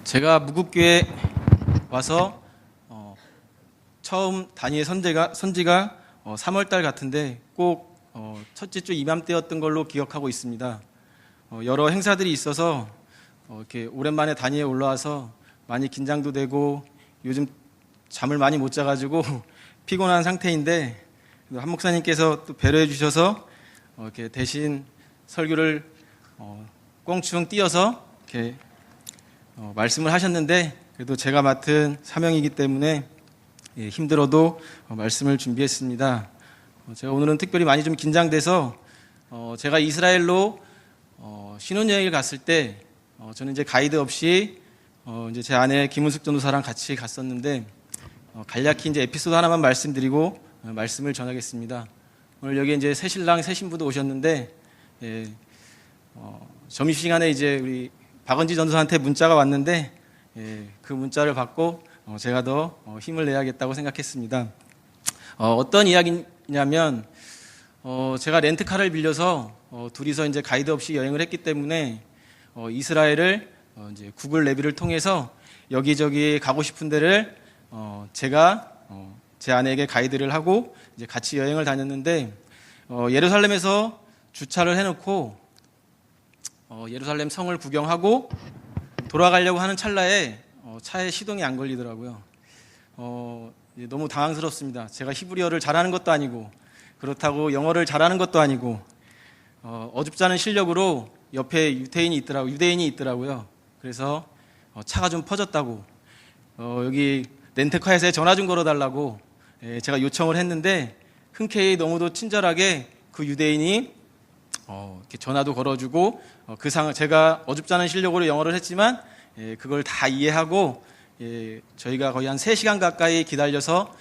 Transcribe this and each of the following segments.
제가 무국교에 와서 처음 단위의 선지가 3월달 같은데 꼭 첫째 주 이맘때였던 걸로 기억하고 있습니다. 여러 행사들이 있어서 이렇게 오랜만에 단위에 올라와서 많이 긴장도 되고 요즘 잠을 많이 못 자가지고 피곤한 상태인데 한 목사님께서 또 배려해 주셔서 이렇게 대신 설교를 꽁충 띄어서 이렇게 말씀을 하셨는데 그래도 제가 맡은 사명이기 때문에 힘들어도 말씀을 준비했습니다. 제가 오늘은 특별히 많이 좀 긴장돼서 제가 이스라엘로 신혼여행을 갔을 때 저는 이제 가이드 없이 이제 제 아내 김은숙 전도사랑 같이 갔었는데 간략히 이제 에피소드 하나만 말씀드리고 말씀을 전하겠습니다. 오늘 여기 이제 새 신랑 새 신부도 오셨는데 점심시간에 이제 우리 박은지 전도사한테 문자가 왔는데 그 문자를 받고 제가 더 힘을 내야겠다고 생각했습니다. 어떤 이야기냐면 제가 렌트카를 빌려서 둘이서 이제 가이드 없이 여행을 했기 때문에 이스라엘을 이제 구글 내비를 통해서 여기저기 가고 싶은 데를 제가 제 아내에게 가이드를 하고 이제 같이 여행을 다녔는데 예루살렘에서 주차를 해놓고 예루살렘 성을 구경하고 돌아가려고 하는 찰나에 차에 시동이 안 걸리더라고요. 너무 당황스럽습니다. 제가 히브리어를 잘하는 것도 아니고 그렇다고 영어를 잘하는 것도 아니고 어줍지 않은 실력으로 옆에 유대인이 있더라고요. 그래서 차가 좀 퍼졌다고 여기 렌트카에서 전화 좀 걸어달라고 제가 요청을 했는데 흔쾌히 너무도 친절하게 그 유대인이 이렇게 전화도 걸어주고 제가 어줍지 않은 실력으로 영어를 했지만 그걸 다 이해하고 저희가 거의 한 3시간 가까이 기다려서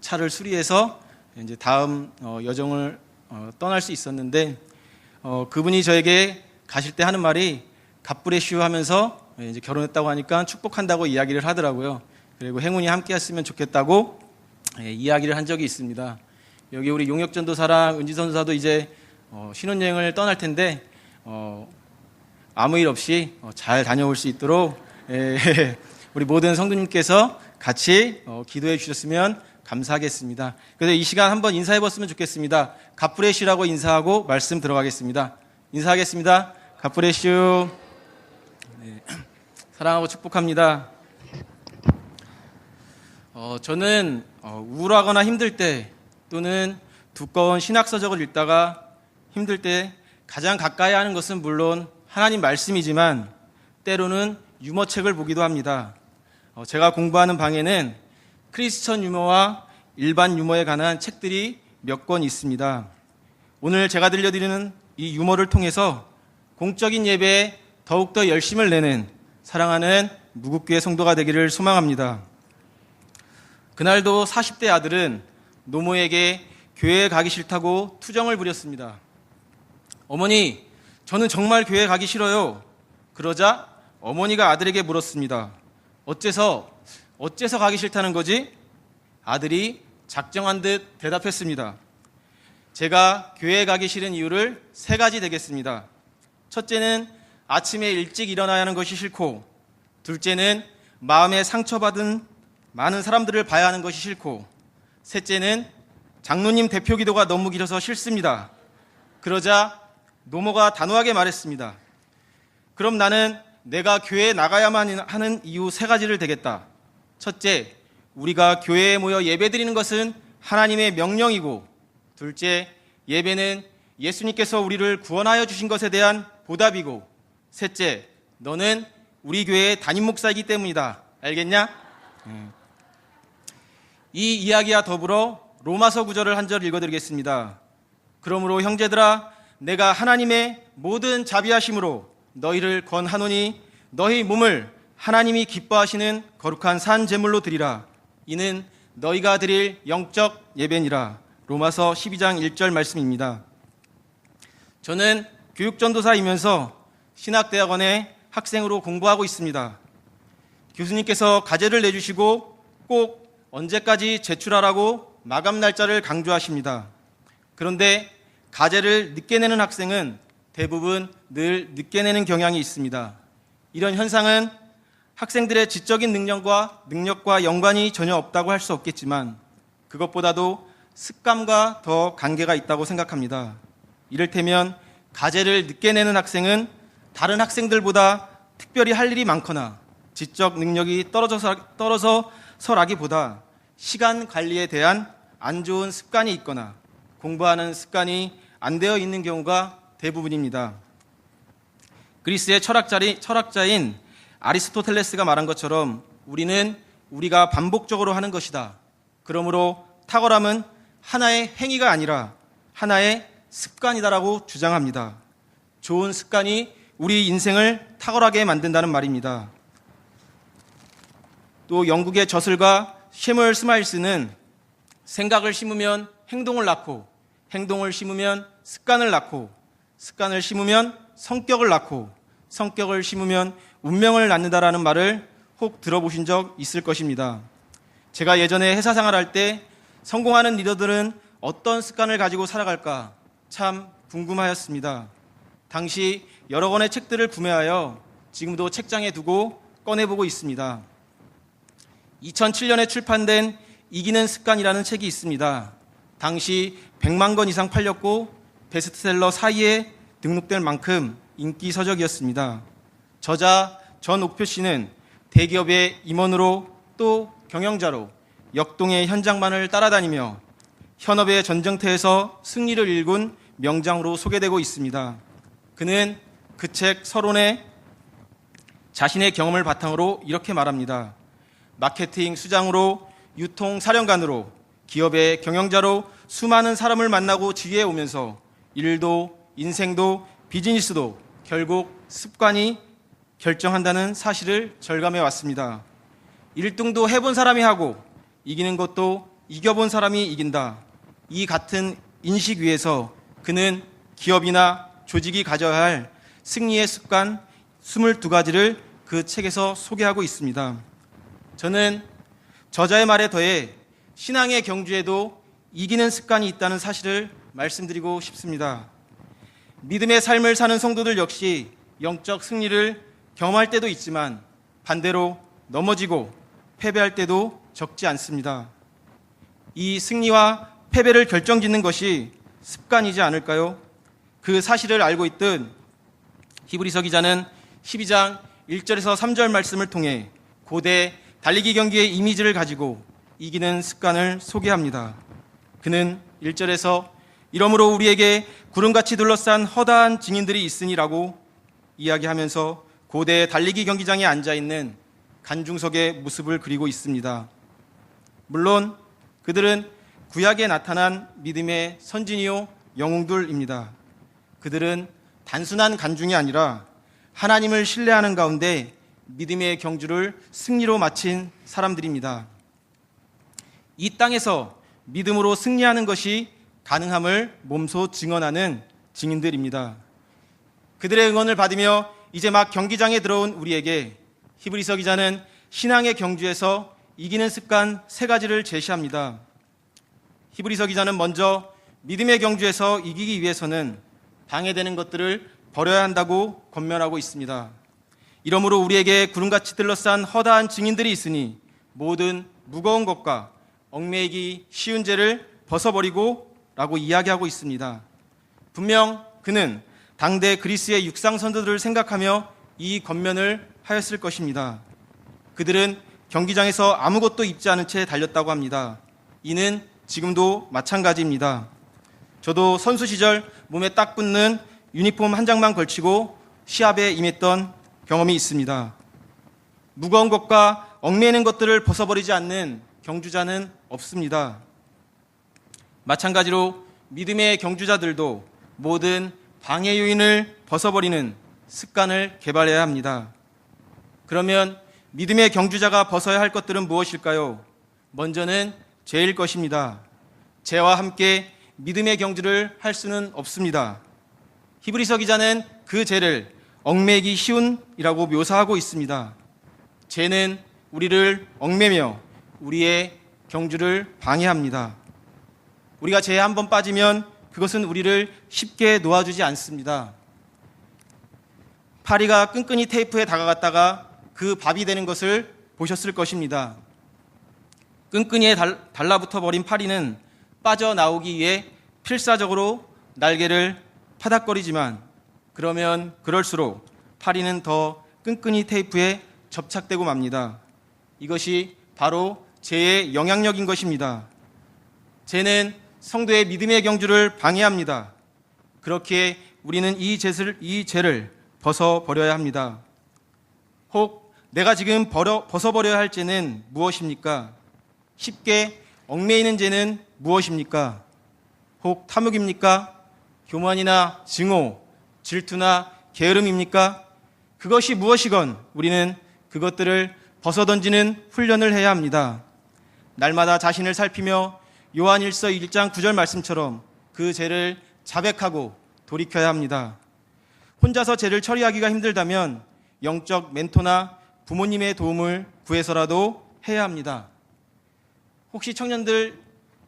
차를 수리해서 이제 다음 여정을 떠날 수 있었는데 그분이 저에게 가실 때 하는 말이 갓브레슈 하면서 이제 결혼했다고 하니까 축복한다고 이야기를 하더라고요. 그리고 행운이 함께 했으면 좋겠다고 이야기를 한 적이 있습니다. 여기 우리 용역 전도사랑 은지 전도사도 이제 신혼여행을 떠날 텐데 아무 일 없이 잘 다녀올 수 있도록 우리 모든 성도님께서 같이 기도해 주셨으면 감사하겠습니다. 그래서 이 시간 한번 인사해 봤으면 좋겠습니다. 갓브레슈라고 인사하고 말씀 들어가겠습니다. 인사하겠습니다. 갓브레슈. 사랑하고 축복합니다. 저는 우울하거나 힘들 때 또는 두꺼운 신학서적을 읽다가 힘들 때 가장 가까이 하는 것은 물론 하나님 말씀이지만 때로는 유머책을 보기도 합니다. 제가 공부하는 방에는 크리스천 유머와 일반 유머에 관한 책들이 몇 권 있습니다. 오늘 제가 들려드리는 이 유머를 통해서 공적인 예배에 더욱더 열심을 내는 사랑하는 무국교회 성도가 되기를 소망합니다. 그날도 40대 아들은 노모에게 교회에 가기 싫다고 투정을 부렸습니다. 어머니, 저는 정말 교회 가기 싫어요. 그러자 어머니가 아들에게 물었습니다. 어째서 가기 싫다는 거지? 아들이 작정한 듯 대답했습니다. 제가 교회에 가기 싫은 이유를 3가지 되겠습니다. 첫째는 아침에 일찍 일어나야 하는 것이 싫고, 둘째는 마음에 상처받은 많은 사람들을 봐야 하는 것이 싫고, 셋째는 장로님 대표 기도가 너무 길어서 싫습니다. 그러자 노모가 단호하게 말했습니다. 그럼 나는 내가 교회에 나가야만 하는 이유 3가지를 되겠다. 첫째, 우리가 교회에 모여 예배드리는 것은 하나님의 명령이고, 둘째, 예배는 예수님께서 우리를 구원하여 주신 것에 대한 보답이고, 셋째, 너는 우리 교회의 담임 목사이기 때문이다. 알겠냐? 이 이야기와 더불어 로마서 9절을 한 절 읽어드리겠습니다. 그러므로 형제들아, 내가 하나님의 모든 자비하심으로 너희를 권하노니 너희 몸을 하나님이 기뻐하시는 거룩한 산 제물로 드리라. 이는 너희가 드릴 영적 예배니라. 로마서 12장 1절 말씀입니다. 저는 교육전도사이면서 신학대학원에 학생으로 공부하고 있습니다. 교수님께서 과제를 내주시고 꼭 언제까지 제출하라고 마감 날짜를 강조하십니다. 그런데 과제를 늦게 내는 학생은 대부분 늘 늦게 내는 경향이 있습니다. 이런 현상은 학생들의 지적인 능력과 연관이 전혀 없다고 할 수 없겠지만 그것보다도 습관과 더 관계가 있다고 생각합니다. 이를테면 과제를 늦게 내는 학생은 다른 학생들보다 특별히 할 일이 많거나 지적 능력이 떨어져서라기보다 시간 관리에 대한 안 좋은 습관이 있거나 공부하는 습관이 안 되어 있는 경우가 대부분입니다. 그리스의 철학자인 아리스토텔레스가 말한 것처럼 우리는 우리가 반복적으로 하는 것이다. 그러므로 탁월함은 하나의 행위가 아니라 하나의 습관이다라고 주장합니다. 좋은 습관이 우리 인생을 탁월하게 만든다는 말입니다. 또 영국의 저술가 셰무얼 스마일스는 생각을 심으면 행동을 낳고 행동을 심으면 습관을 낳고 습관을 심으면 성격을 낳고 성격을 심으면 운명을 낳는다라는 말을 혹 들어보신 적 있을 것입니다. 제가 예전에 회사 생활할 때 성공하는 리더들은 어떤 습관을 가지고 살아갈까 참 궁금하였습니다. 당시 여러 권의 책들을 구매하여 지금도 책장에 두고 꺼내보고 있습니다. 2007년에 출판된 이기는 습관이라는 책이 있습니다. 당시 100만 권 이상 팔렸고 베스트셀러 4위에 등록될 만큼 인기 서적이었습니다. 저자 전옥표 씨는 대기업의 임원으로 또 경영자로 역동의 현장만을 따라다니며 현업의 전쟁터에서 승리를 일군 명장으로 소개되고 있습니다. 그는 그 책 서론에 자신의 경험을 바탕으로 이렇게 말합니다. 마케팅 수장으로 유통 사령관으로 기업의 경영자로 수많은 사람을 만나고 지휘해 오면서 일도 인생도 비즈니스도 결국 습관이 결정한다는 사실을 절감해 왔습니다. 1등도 해본 사람이 하고 이기는 것도 이겨본 사람이 이긴다. 이 같은 인식 위에서 그는 기업이나 조직이 가져야 할 승리의 습관 22가지를 그 책에서 소개하고 있습니다. 저는 저자의 말에 더해 신앙의 경주에도 이기는 습관이 있다는 사실을 말씀드리고 싶습니다. 믿음의 삶을 사는 성도들 역시 영적 승리를 경험할 때도 있지만 반대로 넘어지고 패배할 때도 적지 않습니다. 이 승리와 패배를 결정짓는 것이 습관이지 않을까요? 그 사실을 알고 있던 히브리서 기자는 12장 1절에서 3절 말씀을 통해 고대 달리기 경기의 이미지를 가지고 이기는 습관을 소개합니다. 그는 1절에서 이러므로 우리에게 구름같이 둘러싼 허다한 증인들이 있으니라고 이야기하면서 고대 달리기 경기장에 앉아있는 관중석의 모습을 그리고 있습니다. 물론 그들은 구약에 나타난 믿음의 선진이요 영웅들입니다. 그들은 단순한 관중이 아니라 하나님을 신뢰하는 가운데 믿음의 경주를 승리로 마친 사람들입니다. 이 땅에서 믿음으로 승리하는 것이 가능함을 몸소 증언하는 증인들입니다. 그들의 응원을 받으며 이제 막 경기장에 들어온 우리에게 히브리서 기자는 신앙의 경주에서 이기는 습관 3가지를 제시합니다. 히브리서 기자는 먼저 믿음의 경주에서 이기기 위해서는 방해되는 것들을 버려야 한다고 권면하고 있습니다. 이러므로 우리에게 구름같이 둘러싼 허다한 증인들이 있으니 모든 무거운 것과 얽매이기 쉬운 죄를 벗어버리고 라고 이야기하고 있습니다. 분명 그는 당대 그리스의 육상 선수들을 생각하며 이 권면을 하였을 것입니다. 그들은 경기장에서 아무것도 입지 않은 채 달렸다고 합니다. 이는 지금도 마찬가지입니다. 저도 선수 시절 몸에 딱 붙는 유니폼 한 장만 걸치고 시합에 임했던 경험이 있습니다. 무거운 것과 얽매이는 것들을 벗어버리지 않는 경주자는 없습니다. 마찬가지로 믿음의 경주자들도 모든 방해 요인을 벗어버리는 습관을 개발해야 합니다. 그러면 믿음의 경주자가 벗어야 할 것들은 무엇일까요? 먼저는 죄일 것입니다. 죄와 함께 믿음의 경주를 할 수는 없습니다. 히브리서 기자는 그 죄를 얽매이기 쉬운이라고 묘사하고 있습니다. 죄는 우리를 얽매며 우리의 경주를 방해합니다. 우리가 죄에 한번 빠지면 그것은 우리를 쉽게 놓아주지 않습니다. 파리가 끈끈이 테이프에 다가갔다가 그 밥이 되는 것을 보셨을 것입니다. 끈끈이에 달라붙어 버린 파리는 빠져나오기 위해 필사적으로 날개를 파닥거리지만 그러면 그럴수록 파리는 더 끈끈이 테이프에 접착되고 맙니다. 이것이 바로 죄의 영향력인 것입니다. 죄는 성도의 믿음의 경주를 방해합니다. 그렇기에 우리는 이 죄를 벗어버려야 합니다. 혹 내가 지금 벗어버려야 할 죄는 무엇입니까? 쉽게 얽매이는 죄는 무엇입니까? 혹 탐욕입니까? 교만이나 증오, 질투나 게으름입니까? 그것이 무엇이건 우리는 그것들을 벗어던지는 훈련을 해야 합니다. 날마다 자신을 살피며 요한일서 1장 9절 말씀처럼 그 죄를 자백하고 돌이켜야 합니다. 혼자서 죄를 처리하기가 힘들다면 영적 멘토나 부모님의 도움을 구해서라도 해야 합니다. 혹시 청년들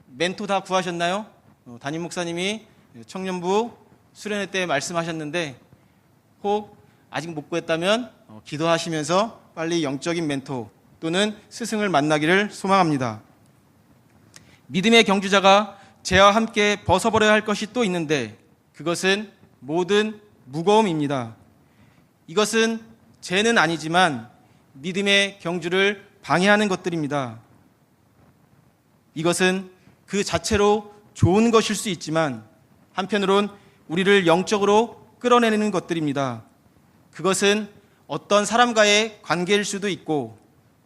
멘토 다 구하셨나요? 담임 목사님이 청년부 수련회 때 말씀하셨는데 혹 아직 못 구했다면 기도하시면서 빨리 영적인 멘토 또는 스승을 만나기를 소망합니다. 믿음의 경주자가 죄와 함께 벗어버려야 할 것이 또 있는데 그것은 모든 무거움입니다. 이것은 죄는 아니지만 믿음의 경주를 방해하는 것들입니다. 이것은 그 자체로 좋은 것일 수 있지만 한편으론 우리를 영적으로 끌어내는 것들입니다. 그것은 어떤 사람과의 관계일 수도 있고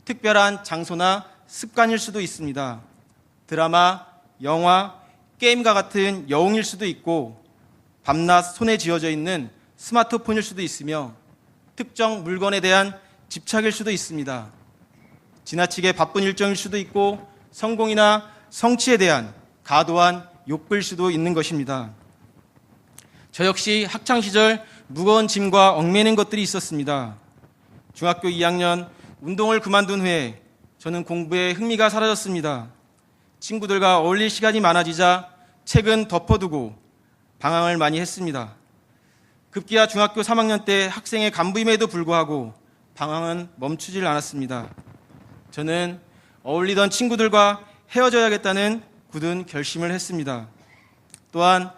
특별한 장소나 습관일 수도 있습니다. 드라마, 영화, 게임과 같은 여웅일 수도 있고 밤낮 손에 쥐어져 있는 스마트폰일 수도 있으며 특정 물건에 대한 집착일 수도 있습니다. 지나치게 바쁜 일정일 수도 있고 성공이나 성취에 대한 과도한 욕구일 수도 있는 것입니다. 저 역시 학창시절 무거운 짐과 얽매이는 것들이 있었습니다. 중학교 2학년 운동을 그만둔 후에 저는 공부에 흥미가 사라졌습니다. 친구들과 어울릴 시간이 많아지자 책은 덮어두고 방황을 많이 했습니다. 급기야 중학교 3학년 때 학생의 간부임에도 불구하고 방황은 멈추질 않았습니다. 저는 어울리던 친구들과 헤어져야겠다는 굳은 결심을 했습니다. 또한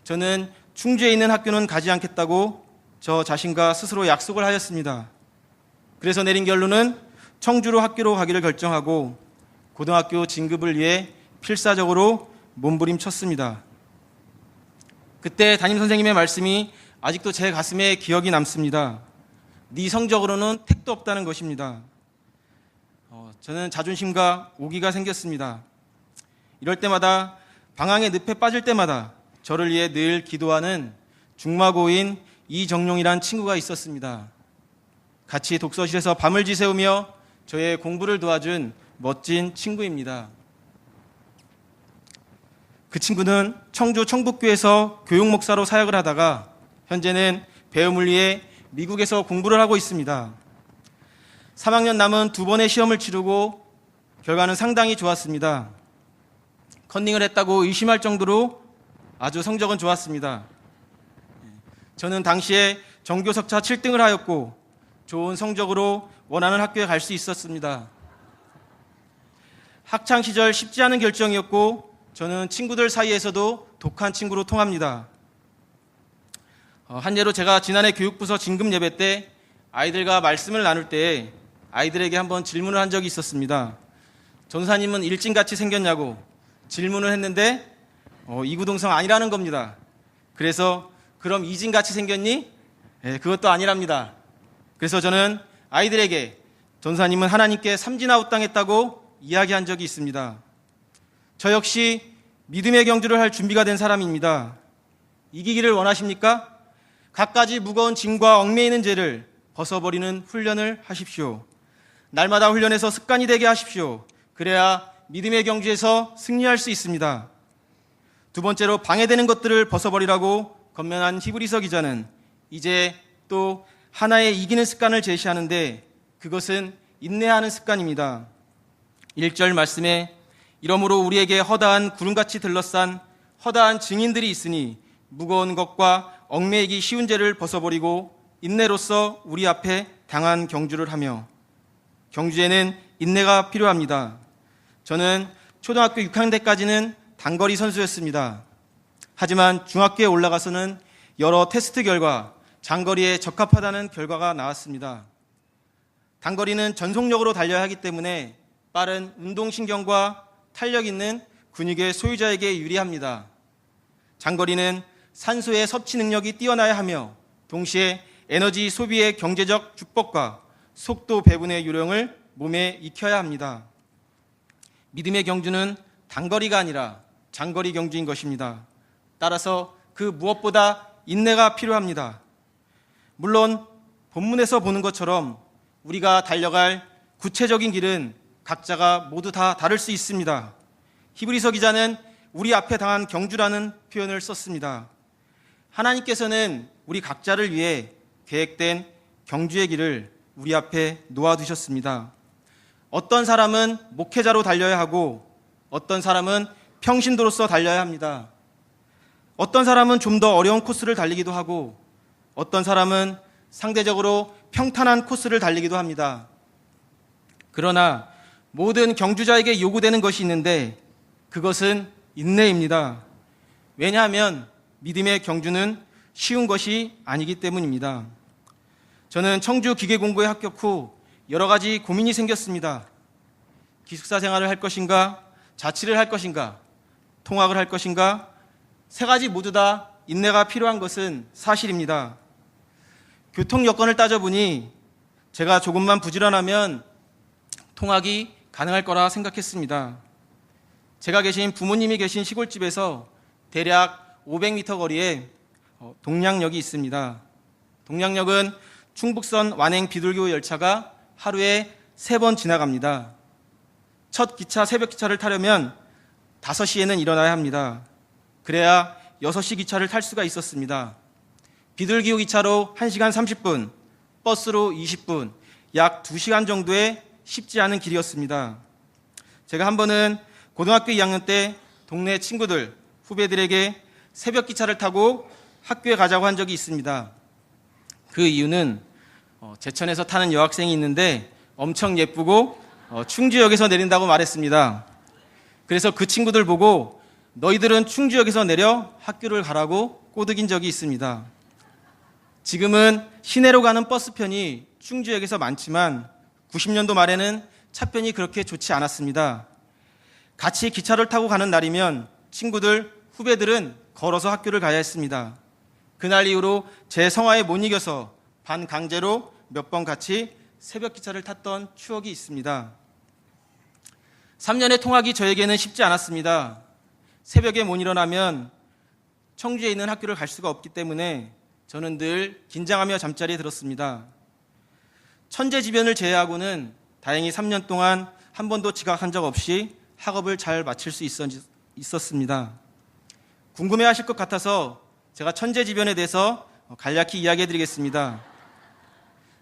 저는 충주에 있는 학교는 가지 않겠다고 저 자신과 스스로 약속을 하였습니다. 그래서 내린 결론은 청주로 학교로 가기를 결정하고 고등학교 진급을 위해 필사적으로 몸부림쳤습니다. 그때 담임선생님의 말씀이 아직도 제 가슴에 기억이 남습니다. 네 성적으로는 택도 없다는 것입니다. 저는 자존심과 오기가 생겼습니다. 이럴 때마다 방황의 늪에 빠질 때마다 저를 위해 늘 기도하는 중마고인 이정용이란 친구가 있었습니다. 같이 독서실에서 밤을 지새우며 저의 공부를 도와준 멋진 친구입니다. 그 친구는 청주 청북교에서 교육목사로 사역을 하다가 현재는 배움을 위해 미국에서 공부를 하고 있습니다. 3학년 남은 2번의 시험을 치르고 결과는 상당히 좋았습니다. 컨닝을 했다고 의심할 정도로 아주 성적은 좋았습니다. 저는 당시에 전교석차 7등을 하였고 좋은 성적으로 원하는 학교에 갈 수 있었습니다. 학창시절 쉽지 않은 결정이었고 저는 친구들 사이에서도 독한 친구로 통합니다. 한 예로 제가 지난해 교육부서 진급 예배 때 아이들과 말씀을 나눌 때 아이들에게 한번 질문을 한 적이 있었습니다. 전사님은 일진같이 생겼냐고 질문을 했는데 이구동성 아니라는 겁니다. 그래서 그럼 이진같이 생겼니? 그것도 아니랍니다. 그래서 저는 아이들에게 전사님은 하나님께 삼진아웃당했다고 이야기한 적이 있습니다. 저 역시 믿음의 경주를 할 준비가 된 사람입니다. 이기기를 원하십니까? 갖가지 무거운 짐과 얽매이는 죄를 벗어버리는 훈련을 하십시오. 날마다 훈련해서 습관이 되게 하십시오. 그래야 믿음의 경주에서 승리할 수 있습니다. 두 번째로 방해되는 것들을 벗어버리라고 건면한 히브리서 기자는 이제 또 하나의 이기는 습관을 제시하는데 그것은 인내하는 습관입니다. 1절 말씀에 이러므로 우리에게 허다한 구름같이 들러싼 허다한 증인들이 있으니 무거운 것과 얽매이기 쉬운 죄를 벗어버리고 인내로써 우리 앞에 당한 경주를 하며 경주에는 인내가 필요합니다. 저는 초등학교 6학년 때까지는 단거리 선수였습니다. 하지만 중학교에 올라가서는 여러 테스트 결과 장거리에 적합하다는 결과가 나왔습니다. 단거리는 전속력으로 달려야 하기 때문에 빠른 운동신경과 탄력 있는 근육의 소유자에게 유리합니다. 장거리는 산소의 섭취 능력이 뛰어나야 하며 동시에 에너지 소비의 경제적 주법과 속도 배분의 요령을 몸에 익혀야 합니다. 믿음의 경주는 단거리가 아니라 장거리 경주인 것입니다. 따라서 그 무엇보다 인내가 필요합니다. 물론 본문에서 보는 것처럼 우리가 달려갈 구체적인 길은 각자가 모두 다 다를 수 있습니다. 히브리서 기자는 우리 앞에 당한 경주라는 표현을 썼습니다. 하나님께서는 우리 각자를 위해 계획된 경주의 길을 우리 앞에 놓아두셨습니다. 어떤 사람은 목회자로 달려야 하고 어떤 사람은 평신도로서 달려야 합니다. 어떤 사람은 좀 더 어려운 코스를 달리기도 하고 어떤 사람은 상대적으로 평탄한 코스를 달리기도 합니다. 그러나 모든 경주자에게 요구되는 것이 있는데 그것은 인내입니다. 왜냐하면 믿음의 경주는 쉬운 것이 아니기 때문입니다. 저는 청주 기계공고에 합격 후 여러 가지 고민이 생겼습니다. 기숙사 생활을 할 것인가, 자취를 할 것인가, 통학을 할 것인가, 세 가지 모두 다 인내가 필요한 것은 사실입니다. 교통 여건을 따져보니 제가 조금만 부지런하면 통학이 가능할 거라 생각했습니다. 제가 계신 부모님이 계신 시골집에서 대략 500m 거리에 동량역이 있습니다. 동량역은 충북선 완행 비둘기 열차가 하루에 3번 지나갑니다. 첫 기차, 새벽 기차를 타려면 5시에는 일어나야 합니다. 그래야 6시 기차를 탈 수가 있었습니다. 비둘기호 기차로 1시간 30분, 버스로 20분, 약 2시간 정도의 쉽지 않은 길이었습니다. 제가 한 번은 고등학교 2학년 때 동네 친구들, 후배들에게 새벽 기차를 타고 학교에 가자고 한 적이 있습니다. 그 이유는 제천에서 타는 여학생이 있는데 엄청 예쁘고 충주역에서 내린다고 말했습니다. 그래서 그 친구들 보고 너희들은 충주역에서 내려 학교를 가라고 꼬드긴 적이 있습니다. 지금은 시내로 가는 버스편이 충주역에서 많지만 90년도 말에는 차편이 그렇게 좋지 않았습니다. 같이 기차를 타고 가는 날이면 친구들, 후배들은 걸어서 학교를 가야 했습니다. 그날 이후로 제 성화에 못 이겨서 반강제로 몇 번 같이 새벽 기차를 탔던 추억이 있습니다. 3년의 통학이 저에게는 쉽지 않았습니다. 새벽에 못 일어나면 청주에 있는 학교를 갈 수가 없기 때문에 저는 늘 긴장하며 잠자리에 들었습니다. 천재지변을 제외하고는 다행히 3년 동안 한 번도 지각한 적 없이 학업을 잘 마칠 수 있었습니다. 궁금해하실 것 같아서 제가 천재지변에 대해서 간략히 이야기해드리겠습니다.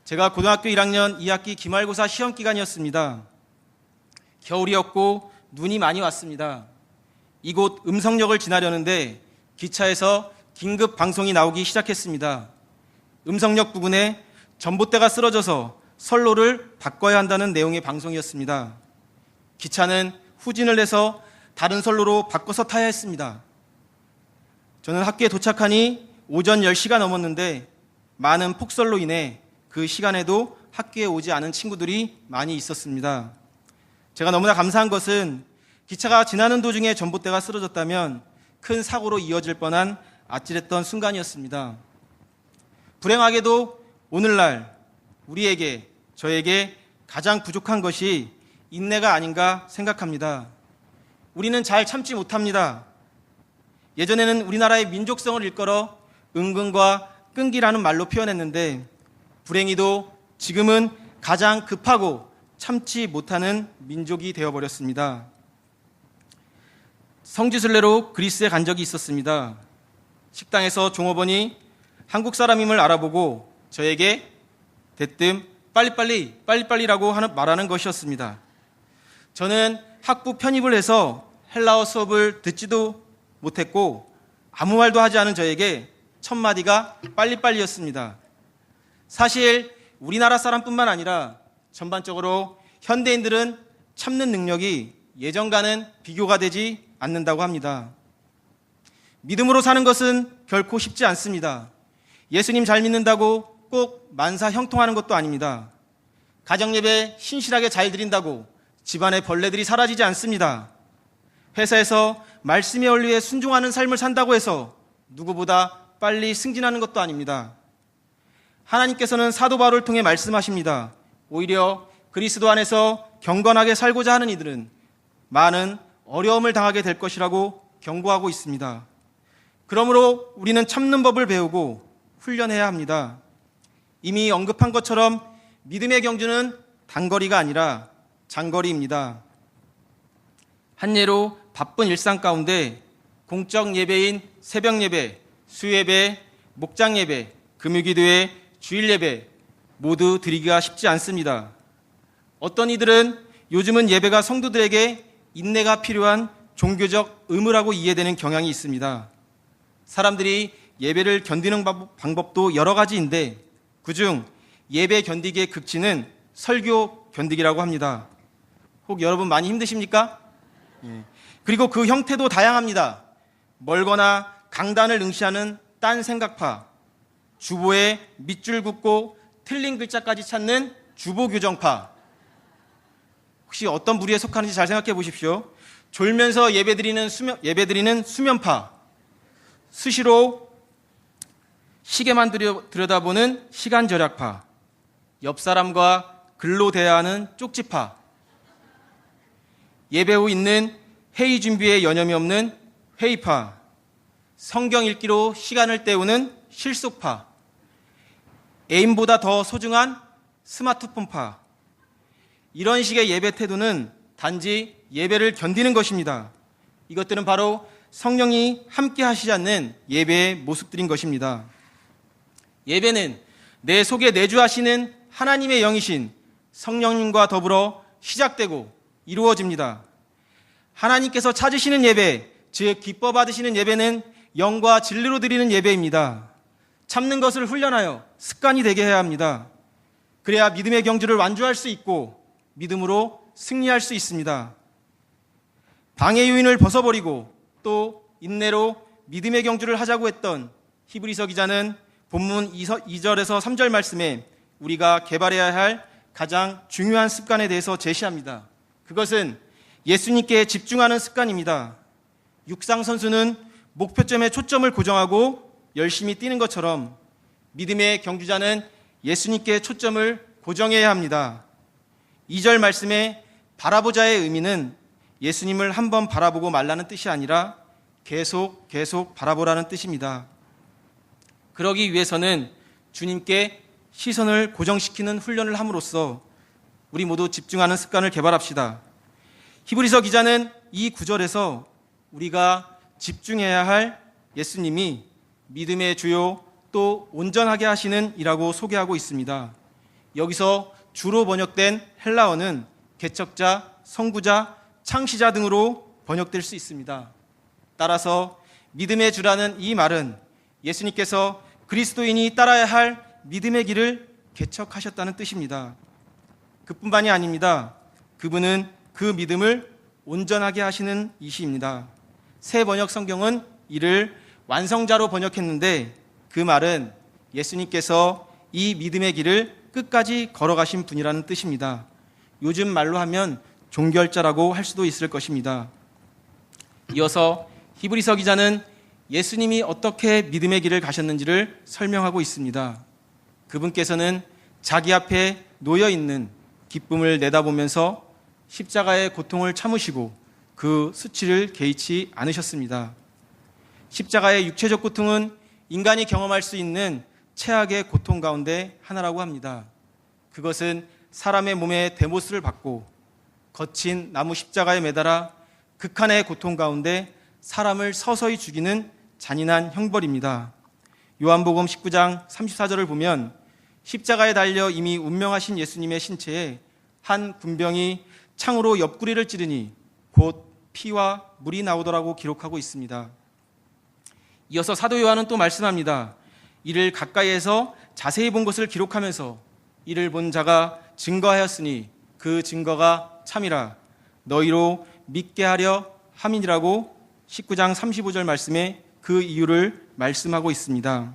제가 고등학교 1학년 2학기 기말고사 시험 기간이었습니다. 겨울이었고 눈이 많이 왔습니다. 이곳 음성역을 지나려는데 기차에서 긴급 방송이 나오기 시작했습니다. 음성역 부근에 전봇대가 쓰러져서 선로를 바꿔야 한다는 내용의 방송이었습니다. 기차는 후진을 해서 다른 선로로 바꿔서 타야 했습니다. 저는 학교에 도착하니 오전 10시가 넘었는데 많은 폭설로 인해 그 시간에도 학교에 오지 않은 친구들이 많이 있었습니다. 제가 너무나 감사한 것은 기차가 지나는 도중에 전봇대가 쓰러졌다면 큰 사고로 이어질 뻔한 아찔했던 순간이었습니다. 불행하게도 오늘날 우리에게, 저에게 가장 부족한 것이 인내가 아닌가 생각합니다. 우리는 잘 참지 못합니다. 예전에는 우리나라의 민족성을 일컬어 은근과 끈기라는 말로 표현했는데 불행히도 지금은 가장 급하고 참지 못하는 민족이 되어버렸습니다. 성지순례로 그리스에 간 적이 있었습니다. 식당에서 종업원이 한국 사람임을 알아보고 저에게 대뜸 빨리빨리라고 말하는 것이었습니다. 저는 학부 편입을 해서 헬라어 수업을 듣지도 못했고 아무 말도 하지 않은 저에게 첫 마디가 빨리빨리였습니다. 사실 우리나라 사람뿐만 아니라 전반적으로 현대인들은 참는 능력이 예전과는 비교가 되지 않는다고 합니다. 믿음으로 사는 것은 결코 쉽지 않습니다. 예수님 잘 믿는다고 꼭 만사 형통하는 것도 아닙니다. 가정예배 신실하게 잘 드린다고 집안의 벌레들이 사라지지 않습니다. 회사에서 말씀의 원리에 순종하는 삶을 산다고 해서 누구보다 빨리 승진하는 것도 아닙니다. 하나님께서는 사도 바울을 통해 말씀하십니다. 오히려 그리스도 안에서 경건하게 살고자 하는 이들은 많은 어려움을 당하게 될 것이라고 경고하고 있습니다. 그러므로 우리는 참는 법을 배우고 훈련해야 합니다. 이미 언급한 것처럼 믿음의 경주는 단거리가 아니라 장거리입니다. 한 예로 바쁜 일상 가운데 공적 예배인 새벽 예배, 수예배, 목장 예배, 금요기도회, 주일 예배 모두 드리기가 쉽지 않습니다. 어떤 이들은 요즘은 예배가 성도들에게 인내가 필요한 종교적 의무라고 이해되는 경향이 있습니다. 사람들이 예배를 견디는 방법도 여러 가지인데 그중 예배 견디기의 극치는 설교 견디기라고 합니다. 혹 여러분 많이 힘드십니까? 그리고 그 형태도 다양합니다. 멀거나 강단을 응시하는 딴 생각파, 주보에 밑줄 긋고 틀린 글자까지 찾는 주보 교정파. 혹시 어떤 부류에 속하는지 잘 생각해 보십시오. 졸면서 예배드리는 수면파, 수시로 시계만 들여다보는 시간 절약파, 옆 사람과 글로 대화하는 쪽지파, 예배 후 있는 회의 준비에 여념이 없는 회의파, 성경 읽기로 시간을 때우는 실속파, 애인보다 더 소중한 스마트폰파. 이런 식의 예배 태도는 단지 예배를 견디는 것입니다. 이것들은 바로 성령이 함께 하시지 않는 예배의 모습들인 것입니다. 예배는 내 속에 내주하시는 하나님의 영이신 성령님과 더불어 시작되고 이루어집니다. 하나님께서 찾으시는 예배, 즉 기뻐 받으시는 예배는 영과 진리로 드리는 예배입니다. 참는 것을 훈련하여 습관이 되게 해야 합니다. 그래야 믿음의 경주를 완주할 수 있고 믿음으로 승리할 수 있습니다. 방해 요인을 벗어버리고 또 인내로 믿음의 경주를 하자고 했던 히브리서 기자는 본문 2절에서 3절 말씀에 우리가 개발해야 할 가장 중요한 습관에 대해서 제시합니다. 그것은 예수님께 집중하는 습관입니다. 육상 선수는 목표점에 초점을 고정하고 열심히 뛰는 것처럼 믿음의 경주자는 예수님께 초점을 고정해야 합니다. 2절 말씀에 바라보자의 의미는 예수님을 한번 바라보고 말라는 뜻이 아니라 계속 바라보라는 뜻입니다. 그러기 위해서는 주님께 시선을 고정시키는 훈련을 함으로써 우리 모두 집중하는 습관을 개발합시다. 히브리서 기자는 이 구절에서 우리가 집중해야 할 예수님이 믿음의 주요 또 온전하게 하시는 이라고 소개하고 있습니다. 여기서 주로 번역된 헬라어는 개척자, 선구자, 창시자 등으로 번역될 수 있습니다. 따라서 믿음의 주라는 이 말은 예수님께서 그리스도인이 따라야 할 믿음의 길을 개척하셨다는 뜻입니다. 그뿐만이 아닙니다. 그분은 그 믿음을 온전하게 하시는 이시입니다. 새 번역 성경은 이를 완성자로 번역했는데 그 말은 예수님께서 이 믿음의 길을 끝까지 걸어가신 분이라는 뜻입니다. 요즘 말로 하면 종결자라고 할 수도 있을 것입니다. 이어서 히브리서 기자는 예수님이 어떻게 믿음의 길을 가셨는지를 설명하고 있습니다. 그분께서는 자기 앞에 놓여 있는 기쁨을 내다보면서 십자가의 고통을 참으시고 그 수치를 개의치 않으셨습니다. 십자가의 육체적 고통은 인간이 경험할 수 있는 최악의 고통 가운데 하나라고 합니다. 그것은 사람의 몸에 대못을 받고 거친 나무 십자가에 매달아 극한의 고통 가운데 사람을 서서히 죽이는 잔인한 형벌입니다. 요한복음 19장 34절을 보면 십자가에 달려 이미 운명하신 예수님의 신체에 한 군병이 창으로 옆구리를 찌르니 곧 피와 물이 나오더라고 기록하고 있습니다. 이어서 사도 요한은 또 말씀합니다. 이를 가까이에서 자세히 본 것을 기록하면서 이를 본 자가 증거하였으니 그 증거가 참이라 너희로 믿게 하려 함이니라고 19장 35절 말씀에 그 이유를 말씀하고 있습니다.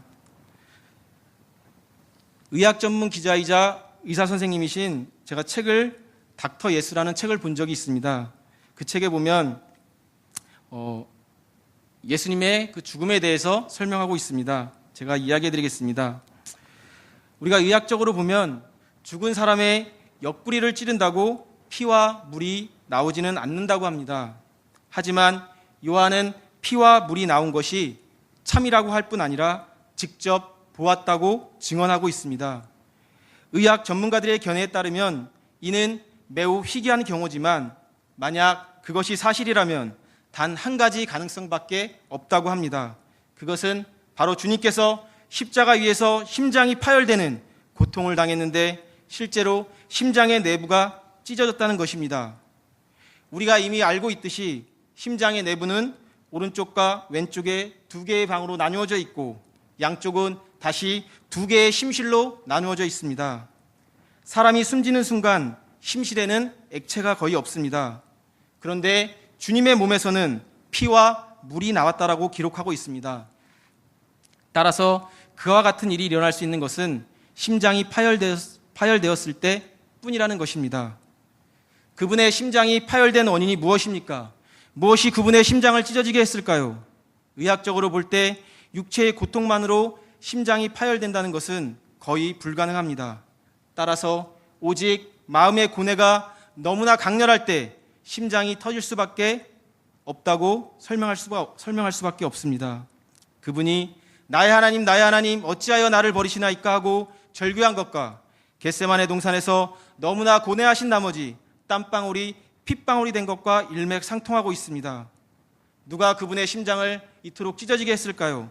의학 전문 기자이자 의사 선생님이신 제가 책을 닥터 예스라는 책을 본 적이 있습니다. 그 책에 보면 예수님의 그 죽음에 대해서 설명하고 있습니다. 제가 이야기해 드리겠습니다. 우리가 의학적으로 보면 죽은 사람의 옆구리를 찌른다고 피와 물이 나오지는 않는다고 합니다. 하지만 요한은 피와 물이 나온 것이 참이라고 할 뿐 아니라 직접 보았다고 증언하고 있습니다. 의학 전문가들의 견해에 따르면 이는 매우 희귀한 경우지만 만약 그것이 사실이라면 단 한 가지 가능성밖에 없다고 합니다. 그것은 바로 주님께서 십자가 위에서 심장이 파열되는 고통을 당했는데 실제로 심장의 내부가 찢어졌다는 것입니다. 우리가 이미 알고 있듯이 심장의 내부는 오른쪽과 왼쪽에 두 개의 방으로 나누어져 있고 양쪽은 다시 두 개의 심실로 나누어져 있습니다. 사람이 숨지는 순간 심실에는 액체가 거의 없습니다. 그런데 주님의 몸에서는 피와 물이 나왔다라고 기록하고 있습니다. 따라서 그와 같은 일이 일어날 수 있는 것은 심장이 파열되었을 때 뿐이라는 것입니다. 그분의 심장이 파열된 원인이 무엇입니까? 무엇이 그분의 심장을 찢어지게 했을까요? 의학적으로 볼 때 육체의 고통만으로 심장이 파열된다는 것은 거의 불가능합니다. 따라서 오직 마음의 고뇌가 너무나 강렬할 때 심장이 터질 수밖에 없다고 설명할 수밖에 없습니다. 그분이 나의 하나님 어찌하여 나를 버리시나이까 하고 절규한 것과 겟세마네 동산에서 너무나 고뇌하신 나머지 땀방울이 핏방울이 된 것과 일맥상통하고 있습니다. 누가 그분의 심장을 이토록 찢어지게 했을까요?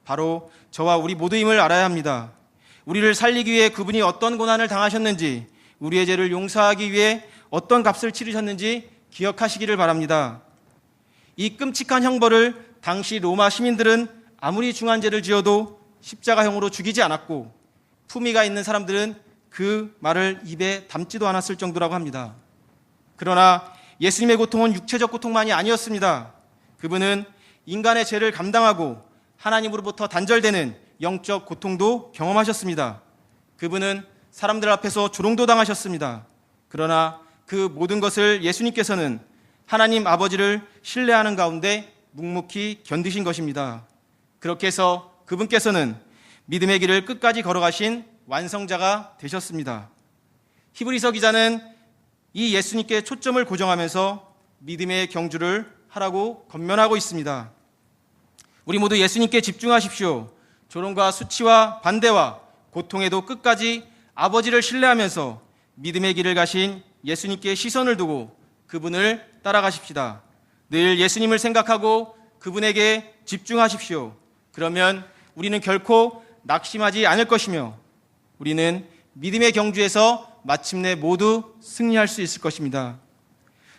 바로 저와 우리 모두임을 알아야 합니다. 우리를 살리기 위해 그분이 어떤 고난을 당하셨는지, 우리의 죄를 용서하기 위해 어떤 값을 치르셨는지 기억하시기를 바랍니다. 이 끔찍한 형벌을 당시 로마 시민들은 아무리 중한 죄를 지어도 십자가형으로 죽이지 않았고 품위가 있는 사람들은 그 말을 입에 담지도 않았을 정도라고 합니다. 그러나 예수님의 고통은 육체적 고통만이 아니었습니다. 그분은 인간의 죄를 감당하고 하나님으로부터 단절되는 영적 고통도 경험하셨습니다. 그분은 사람들 앞에서 조롱도 당하셨습니다. 그러나 그 모든 것을 예수님께서는 하나님 아버지를 신뢰하는 가운데 묵묵히 견디신 것입니다. 그렇게 해서 그분께서는 믿음의 길을 끝까지 걸어가신 완성자가 되셨습니다. 히브리서 기자는 이 예수님께 초점을 고정하면서 믿음의 경주를 하라고 권면하고 있습니다. 우리 모두 예수님께 집중하십시오. 조롱과 수치와 반대와 고통에도 끝까지 아버지를 신뢰하면서 믿음의 길을 가신 예수님께 시선을 두고 그분을 따라가십시다. 늘 예수님을 생각하고 그분에게 집중하십시오. 그러면 우리는 결코 낙심하지 않을 것이며 우리는 믿음의 경주에서 마침내 모두 승리할 수 있을 것입니다.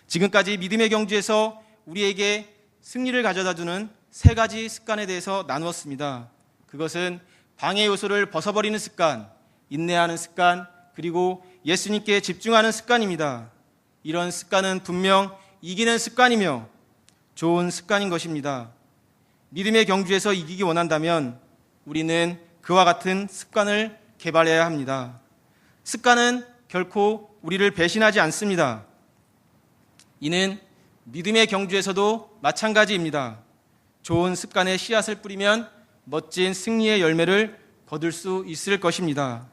지금까지 믿음의 경주에서 우리에게 승리를 가져다주는 세 가지 습관에 대해서 나누었습니다. 그것은 방해 요소를 벗어버리는 습관, 인내하는 습관, 그리고 예수님께 집중하는 습관입니다. 이런 습관은 분명 이기는 습관이며 좋은 습관인 것입니다. 믿음의 경주에서 이기기 원한다면 우리는 그와 같은 습관을 개발해야 합니다. 습관은 결코 우리를 배신하지 않습니다. 이는 믿음의 경주에서도 마찬가지입니다. 좋은 습관의 씨앗을 뿌리면 멋진 승리의 열매를 거둘 수 있을 것입니다.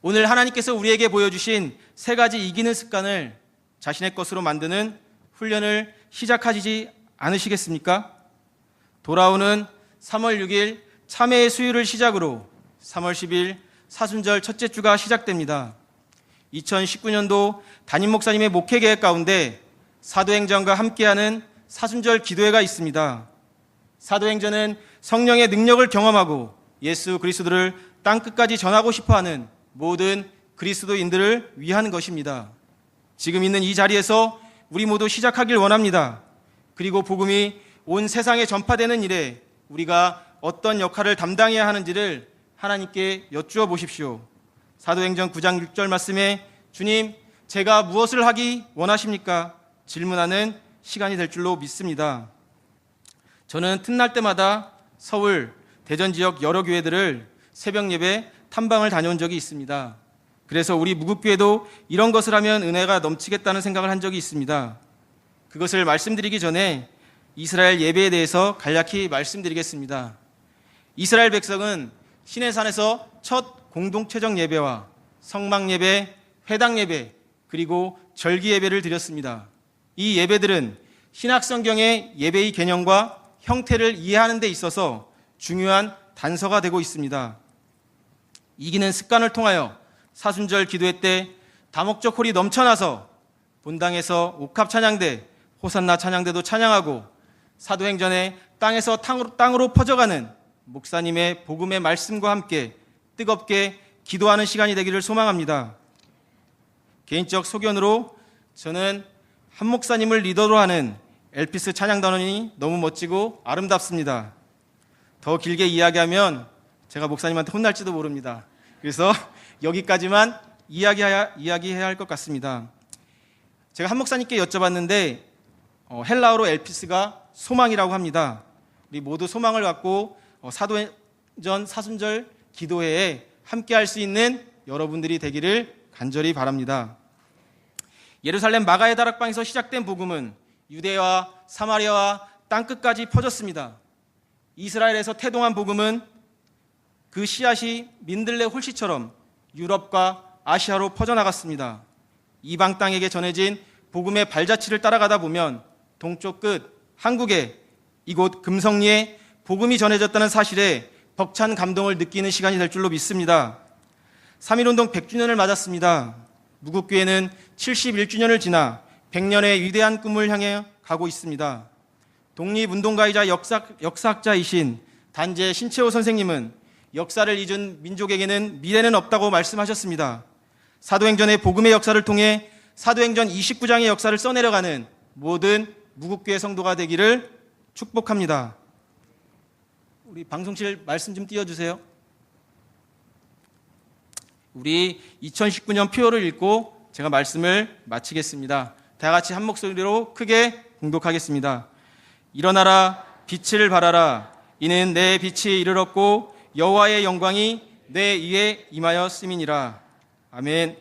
오늘 하나님께서 우리에게 보여주신 세 가지 이기는 습관을 자신의 것으로 만드는 훈련을 시작하지 않으시겠습니까? 돌아오는 3월 6일 참회의 수요일을 시작으로 3월 10일 사순절 첫째 주가 시작됩니다. 2019년도 담임 목사님의 목회 계획 가운데 사도행전과 함께하는 사순절 기도회가 있습니다. 사도행전은 성령의 능력을 경험하고 예수 그리스도를 땅끝까지 전하고 싶어하는 모든 그리스도인들을 위한 것입니다. 지금 있는 이 자리에서 우리 모두 시작하길 원합니다. 그리고 복음이 온 세상에 전파되는 일에 우리가 어떤 역할을 담당해야 하는지를 하나님께 여쭈어 보십시오. 사도행전 9장 6절 말씀에 주님, 제가 무엇을 하기 원하십니까? 질문하는 시간이 될 줄로 믿습니다. 저는 틈날 때마다 서울, 대전 지역 여러 교회들을 새벽 예배 탐방을 다녀온 적이 있습니다. 그래서 우리 무국교회도 이런 것을 하면 은혜가 넘치겠다는 생각을 한 적이 있습니다. 그것을 말씀드리기 전에 이스라엘 예배에 대해서 간략히 말씀드리겠습니다. 이스라엘 백성은 시내산에서 첫 공동체적 예배와 성막 예배, 회당 예배, 그리고 절기 예배를 드렸습니다. 이 예배들은 신약 성경의 예배의 개념과 형태를 이해하는 데 있어서 중요한 단서가 되고 있습니다. 이기는 습관을 통하여 사순절 기도회 때 다목적 홀이 넘쳐나서 본당에서 옥합 찬양대, 호산나 찬양대도 찬양하고 사도행전에 땅에서 땅으로 퍼져가는 목사님의 복음의 말씀과 함께 뜨겁게 기도하는 시간이 되기를 소망합니다. 개인적 소견으로 저는 한 목사님을 리더로 하는 엘피스 찬양단원이 너무 멋지고 아름답습니다. 더 길게 이야기하면 제가 목사님한테 혼날지도 모릅니다. 그래서 여기까지만 이야기해야 할 것 같습니다. 제가 한 목사님께 여쭤봤는데 헬라어로 엘피스가 소망이라고 합니다. 우리 모두 소망을 갖고 사도행전 사순절 기도회에 함께 할 수 있는 여러분들이 되기를 간절히 바랍니다. 예루살렘 마가의 다락방에서 시작된 복음은 유대와 사마리아와 땅끝까지 퍼졌습니다. 이스라엘에서 태동한 복음은 그 씨앗이 민들레 홀씨처럼 유럽과 아시아로 퍼져나갔습니다. 이방 땅에게 전해진 복음의 발자취를 따라가다 보면 동쪽 끝 한국에 이곳 금성리에 복음이 전해졌다는 사실에 벅찬 감동을 느끼는 시간이 될 줄로 믿습니다. 3.1운동 100주년을 맞았습니다. 무국교회는 71주년을 지나 100년의 위대한 꿈을 향해 가고 있습니다. 독립운동가이자 역사학자이신 단재 신채호 선생님은 역사를 잊은 민족에게는 미래는 없다고 말씀하셨습니다. 사도행전의 복음의 역사를 통해 사도행전 29장의 역사를 써내려가는 모든 무국교회 성도가 되기를 축복합니다. 우리 방송실 말씀 좀 띄워주세요. 우리 2019년 표어를 읽고 제가 말씀을 마치겠습니다. 다 같이 한 목소리로 크게 공독하겠습니다. 일어나라, 빛을 발하라. 이는 내 빛이 이르렀고 여호와의 영광이 내 위에 임하였음이니라. 아멘.